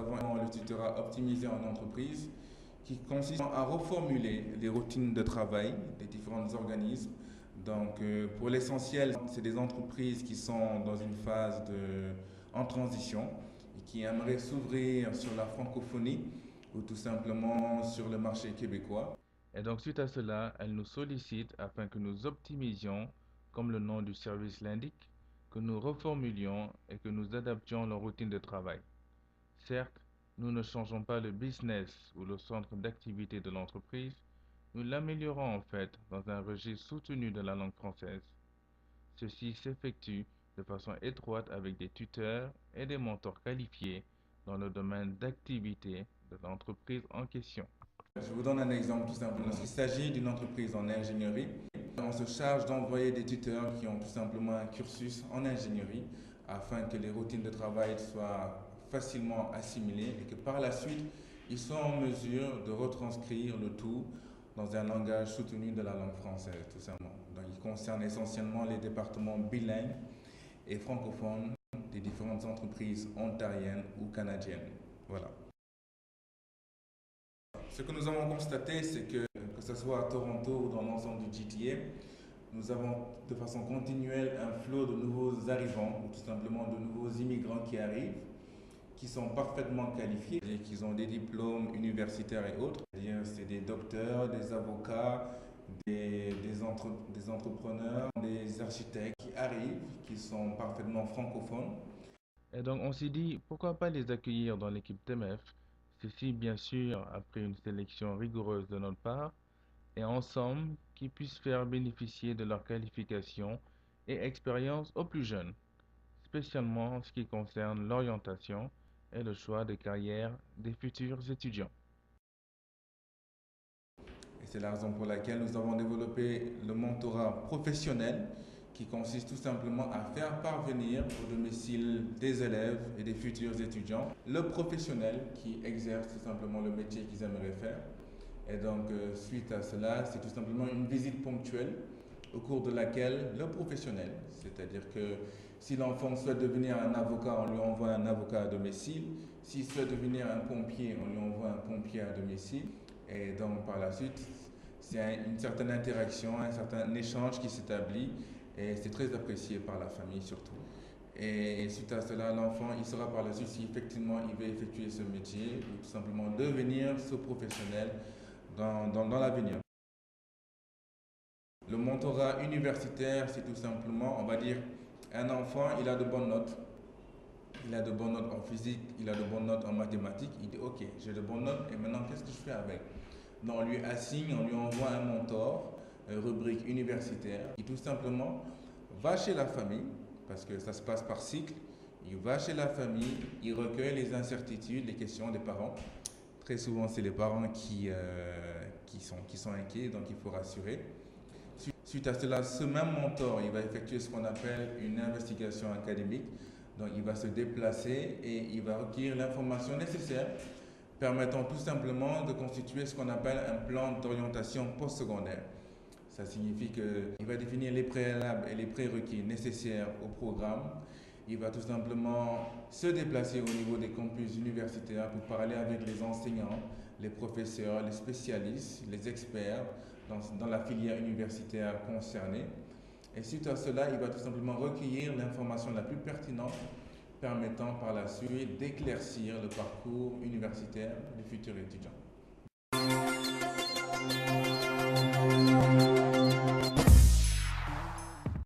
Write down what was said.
avons le tutorat optimisé en entreprise qui consiste à reformuler les routines de travail des différents organismes. Donc, pour l'essentiel, c'est des entreprises qui sont dans une phase en transition et qui aimeraient s'ouvrir sur la francophonie ou tout simplement sur le marché québécois. Et donc, suite à cela, elles nous sollicitent afin que nous optimisions, comme le nom du service l'indique, que nous reformulions et que nous adaptions leur routine de travail. Certes, nous ne changeons pas le business ou le centre d'activité de l'entreprise, nous l'améliorons en fait dans un registre soutenu de la langue française. Ceci s'effectue de façon étroite avec des tuteurs et des mentors qualifiés dans le domaine d'activité de l'entreprise en question. Je vous donne un exemple tout simplement. Il s'agit d'une entreprise en ingénierie. On se charge d'envoyer des tuteurs qui ont tout simplement un cursus en ingénierie afin que les routines de travail soient facilement assimilées et que par la suite, ils soient en mesure de retranscrire le tout dans un langage soutenu de la langue française, tout simplement. Donc, il concerne essentiellement les départements bilingues et francophones des différentes entreprises ontariennes ou canadiennes. Voilà. Ce que nous avons constaté, c'est que ce soit à Toronto ou dans l'ensemble du GTA, nous avons de façon continuelle un flot de nouveaux arrivants, ou tout simplement de nouveaux immigrants qui arrivent, qui sont parfaitement qualifiés, et qui ont des diplômes universitaires et autres. C'est-à-dire, c'est des docteurs, des avocats, des entrepreneurs, des architectes qui arrivent, qui sont parfaitement francophones. Et donc, on s'est dit, pourquoi pas les accueillir dans l'équipe TMF? Ceci, bien sûr, après une sélection rigoureuse de notre part, et ensemble, qu'ils puissent faire bénéficier de leurs qualifications et expériences aux plus jeunes, spécialement en ce qui concerne l'orientation et le choix de carrière des futurs étudiants. Et c'est la raison pour laquelle nous avons développé le mentorat professionnel qui consiste tout simplement à faire parvenir au domicile des élèves et des futurs étudiants le professionnel qui exerce tout simplement le métier qu'ils aimeraient faire. Et donc, suite à cela, c'est tout simplement une visite ponctuelle au cours de laquelle le professionnel, c'est-à-dire que si l'enfant souhaite devenir un avocat, on lui envoie un avocat à domicile. S'il souhaite devenir un pompier, on lui envoie un pompier à domicile. Et donc, par la suite, c'est une certaine interaction, un certain échange qui s'établit et c'est très apprécié par la famille surtout. Et suite à cela, l'enfant, il saura par la suite si effectivement il veut effectuer ce métier ou tout simplement devenir ce professionnel dans l'avenir. Le mentorat universitaire, c'est tout simplement, on va dire, un enfant, il a de bonnes notes. Il a de bonnes notes en physique, il a de bonnes notes en mathématiques. Il dit, ok, j'ai de bonnes notes et maintenant, qu'est-ce que je fais avec? Donc, on lui assigne, on lui envoie un mentor, rubrique universitaire, qui tout simplement va chez la famille, parce que ça se passe par cycle. Il va chez la famille, il recueille les incertitudes, les questions des parents. Très souvent, c'est les parents qui sont inquiets, donc il faut rassurer. Suite à cela, ce même mentor, il va effectuer ce qu'on appelle une investigation académique. Donc, il va se déplacer et il va recueillir l'information nécessaire permettant tout simplement de constituer ce qu'on appelle un plan d'orientation postsecondaire. Ça signifie qu'il va définir les préalables et les prérequis nécessaires au programme. Il va tout simplement se déplacer au niveau des campus universitaires pour parler avec les enseignants, les professeurs, les spécialistes, les experts dans la filière universitaire concernée. Et suite à cela, il va tout simplement recueillir l'information la plus pertinente permettant par la suite d'éclaircir le parcours universitaire du futur étudiant.